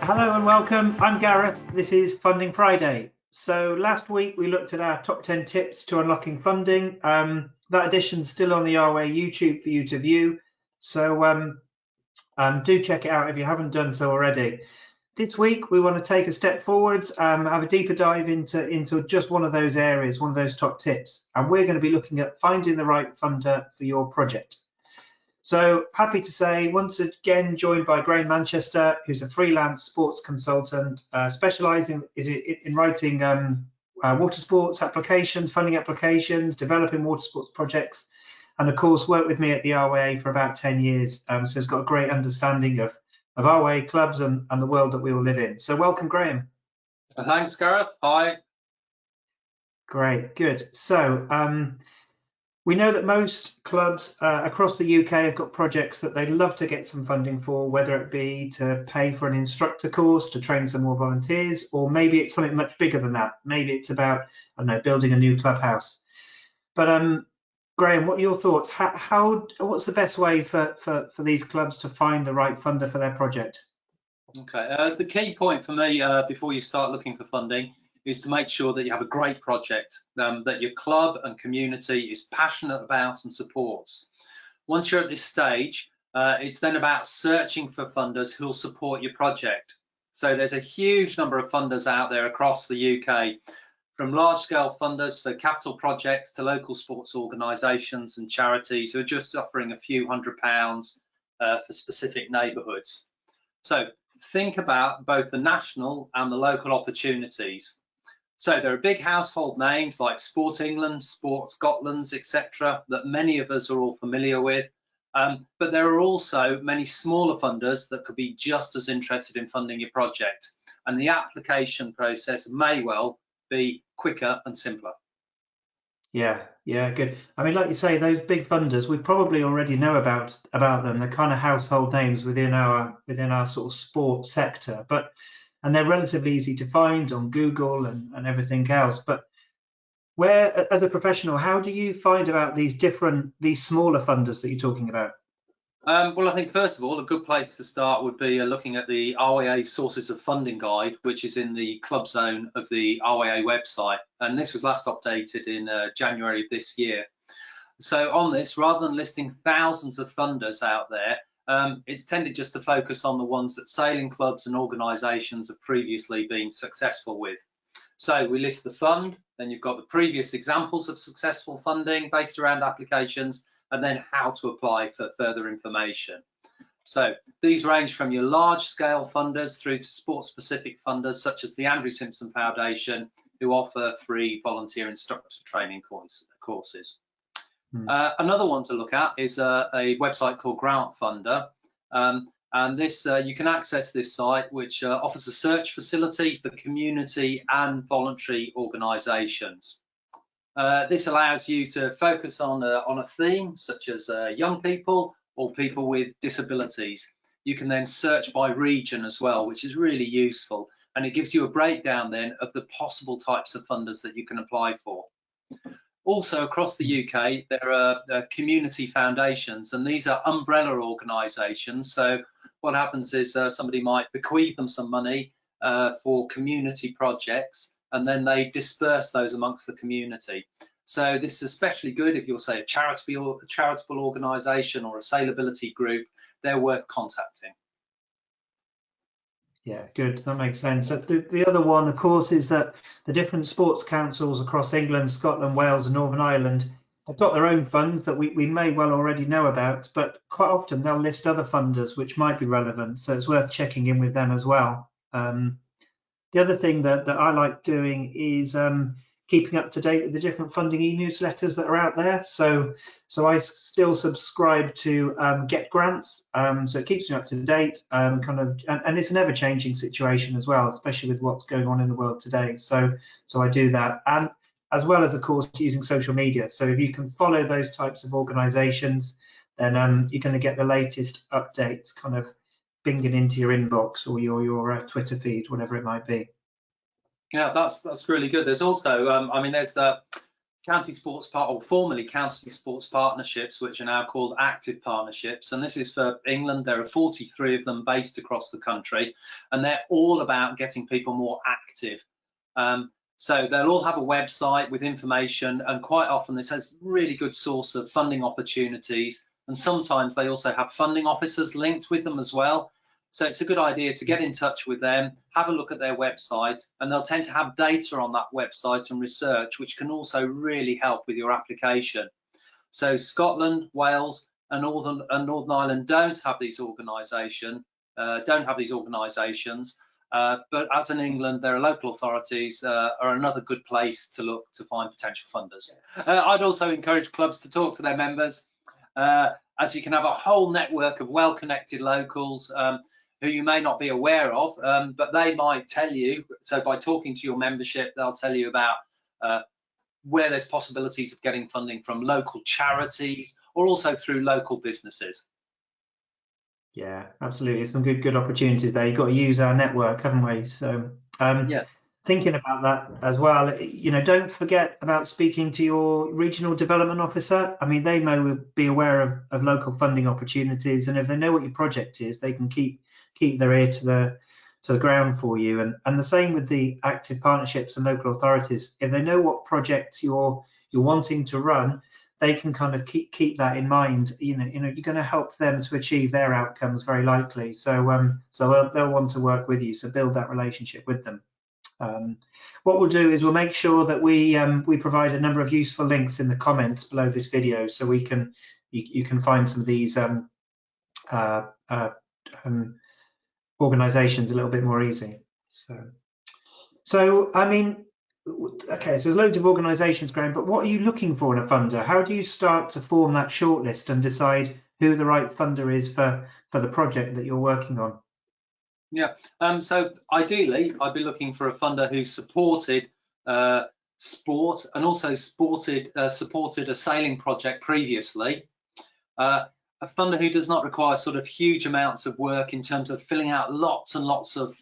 Hello and welcome. I'm Gareth. This is Funding Friday. So last week we looked at our top 10 tips to unlocking funding. That edition's still on the RWA YouTube for you to view. So do check it out if you haven't done so already. This week we want to take a step forwards, have a deeper dive into just one of those areas, one of those top tips. And we're going to be looking at finding the right funder for your project. So happy to say, once again, joined by Graham Manchester, who's a freelance sports consultant, specialising in writing water sports applications, funding applications, developing water sports projects, and of course worked with me at the RWA for about 10 years. So he's got a great understanding of RWA clubs and the world that we all live in. So welcome, Graham. Thanks, Gareth. Hi. Great, good. So we know that most clubs across the UK have got projects that they'd love to get some funding for, whether it be to pay for an instructor course, to train some more volunteers, or maybe it's something much bigger than that. Maybe it's about, I don't know, building a new clubhouse. But Graham, what are your thoughts? What's the best way for these clubs to find the right funder for their project? Okay, the key point for me before you start looking for funding is to make sure that you have a great project that your club and community is passionate about and supports. Once you're at this stage, it's then about searching for funders who'll support your project. So there's a huge number of funders out there across the UK, from large-scale funders for capital projects to local sports organisations and charities who are just offering a few £100 for specific neighbourhoods. So think about both the national and the local opportunities. So there are big household names like Sport England, Sport Scotland, etc., that many of us are all familiar with. But there are also many smaller funders that could be just as interested in funding your project. And the application process may well be quicker and simpler. Yeah, good. I mean, like you say, those big funders, we probably already know about them. They're kind of household names within our sort of sports sector, and they're relatively easy to find on Google and everything else. But where, as a professional, how do you find about these smaller funders that you're talking about? Well, I think first of all, a good place to start would be looking at the RWA Sources of Funding Guide, which is in the club zone of the RWA website. And this was last updated in January of this year. So on this, rather than listing thousands of funders out there, it's tended just to focus on the ones that sailing clubs and organisations have previously been successful with. So we list the fund, then you've got the previous examples of successful funding based around applications, and then how to apply for further information. So these range from your large-scale funders through to sport-specific funders such as the Andrew Simpson Foundation, who offer free volunteer instructor training courses. Another one to look at is a website called Grant Funder, and this you can access this site, which offers a search facility for community and voluntary organisations. This allows you to focus on a theme such as young people or people with disabilities. You can then search by region as well, which is really useful, and it gives you a breakdown then of the possible types of funders that you can apply for. Also across the UK, there are community foundations, and these are umbrella organisations. So what happens is somebody might bequeath them some money for community projects, and then they disperse those amongst the community. So this is especially good if you're, say, a charitable organisation or a sailability group. They're worth contacting. Yeah, good. That makes sense. The other one, of course, is that the different sports councils across England, Scotland, Wales and Northern Ireland have got their own funds that we may well already know about, but quite often they'll list other funders which might be relevant. So it's worth checking in with them as well. The other thing that I like doing is keeping up to date with the different funding e-newsletters that are out there. So I still subscribe to Get Grants, so it keeps me up to date, and it's an ever-changing situation as well, especially with what's going on in the world today. So I do that, and as well as, of course, using social media. So if you can follow those types of organisations, then you're going to get the latest updates kind of binging into your inbox or your Twitter feed, whatever it might be. Yeah, that's really good. There's also, I mean, there's county sports or formerly county sports partnerships, which are now called active partnerships. And this is for England. There are 43 of them based across the country, and they're all about getting people more active. So they'll all have a website with information, and quite often this has really good source of funding opportunities. And sometimes they also have funding officers linked with them as well. So it's a good idea to get in touch with them, have a look at their website, and they'll tend to have data on that website and research, which can also really help with your application. So Scotland, Wales, and Northern Ireland don't have these organisations, but as in England, their local authorities are another good place to look to find potential funders. I'd also encourage clubs to talk to their members, as you can have a whole network of well-connected locals who you may not be aware of, but they might tell you. So by talking to your membership, they'll tell you about where there's possibilities of getting funding from local charities or also through local businesses. Yeah, absolutely. Some good opportunities there. You've got to use our network, haven't we? So Yeah. Thinking about that as well, you know, don't forget about speaking to your regional development officer. I mean, they may be aware of local funding opportunities, and if they know what your project is, they can keep their ear to the ground for you. And the same with the active partnerships and local authorities. If they know what projects you're wanting to run, they can kind of keep that in mind. You know, you're going to help them to achieve their outcomes very likely. So they'll want to work with you. So build that relationship with them. What we'll do is we'll make sure that we provide a number of useful links in the comments below this video, so you can find some of these organizations a little bit more easy. So I mean, okay, so loads of organizations, Graham, but what are you looking for in a funder? How do you start to form that shortlist and decide who the right funder is for the project that you're working on? Yeah, so ideally, I'd be looking for a funder who's supported sport and also supported a sailing project previously. A funder who does not require sort of huge amounts of work in terms of filling out lots and lots of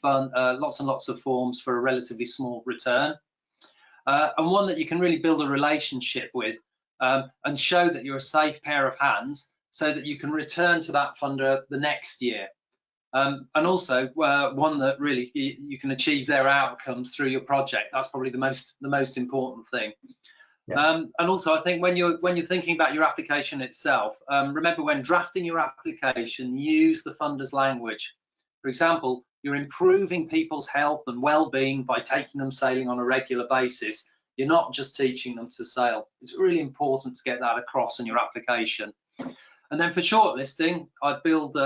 forms for a relatively small return, and one that you can really build a relationship with and show that you're a safe pair of hands, so that you can return to that funder the next year. And also one that really you can achieve their outcomes through your project. That's probably the most important thing. Yeah. And also, I think when you're thinking about your application itself, remember when drafting your application, use the funder's language. For example, you're improving people's health and well-being by taking them sailing on a regular basis. You're not just teaching them to sail. It's really important to get that across in your application. And then for shortlisting, I'd build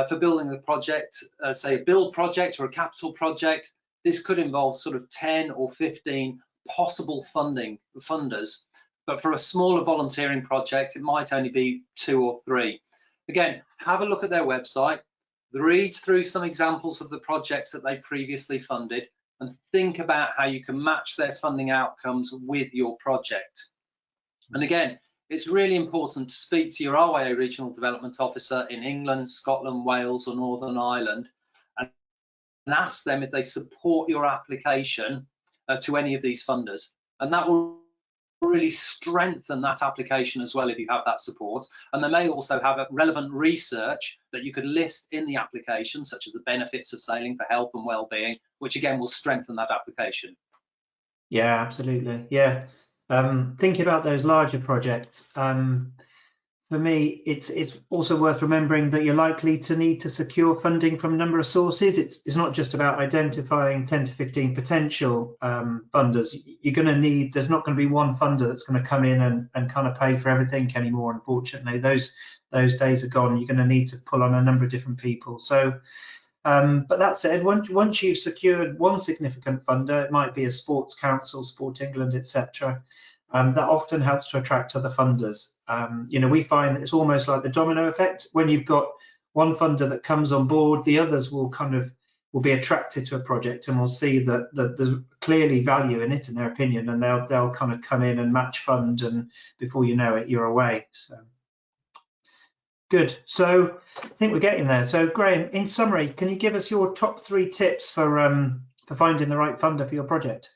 for building a project, say a build project or a capital project. This could involve sort of 10 or 15 possible funders, but for a smaller volunteering project, it might only be 2 or 3. Again, have a look at their website, read through some examples of the projects that they previously funded, and think about how you can match their funding outcomes with your project. And again, it's really important to speak to your RYA Regional Development Officer in England, Scotland, Wales, or Northern Ireland, and ask them if they support your application to any of these funders. And that will really strengthen that application as well if you have that support. And they may also have relevant research that you could list in the application, such as the benefits of sailing for health and well-being, which again will strengthen that application. Yeah, absolutely. Yeah. Thinking about those larger projects, for me, it's also worth remembering that you're likely to need to secure funding from a number of sources. It's not just about identifying 10 to 15 potential funders. You're going to need, there's not going to be one funder that's going to come in and kind of pay for everything anymore, unfortunately. Those days are gone. You're going to need to pull on a number of different people. So, but that said, once you've secured one significant funder, it might be a sports council, Sport England, etc. That often helps to attract other funders. You know, we find that it's almost like the domino effect. When you've got one funder that comes on board, the others will be attracted to a project and will see that there's clearly value in it in their opinion, and they'll kind of come in and match fund, and before you know it, you're away. So good. So I think we're getting there. So Graham, in summary, can you give us your top 3 tips for finding the right funder for your project?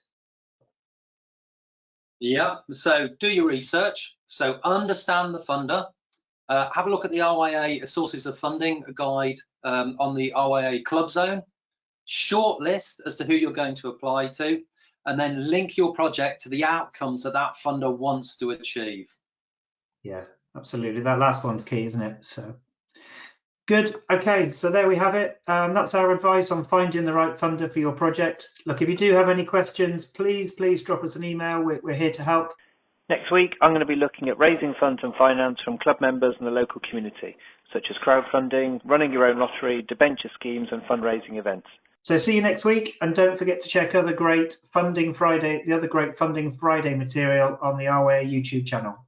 Yeah, so do your research. So understand the funder. Have a look at the RYA Sources of Funding guide on the RYA Club Zone. Shortlist as to who you're going to apply to, and then link your project to the outcomes that that funder wants to achieve. Yeah, absolutely. That last one's key, isn't it? So good. Okay, so there we have it. That's our advice on finding the right funder for your project. Look, if you do have any questions, please drop us an email. We're here to help. Next week, I'm going to be looking at raising funds and finance from club members and the local community, such as crowdfunding, running your own lottery, debenture schemes, and fundraising events. So see you next week, and don't forget to check the other great Funding Friday material on the RWA YouTube channel.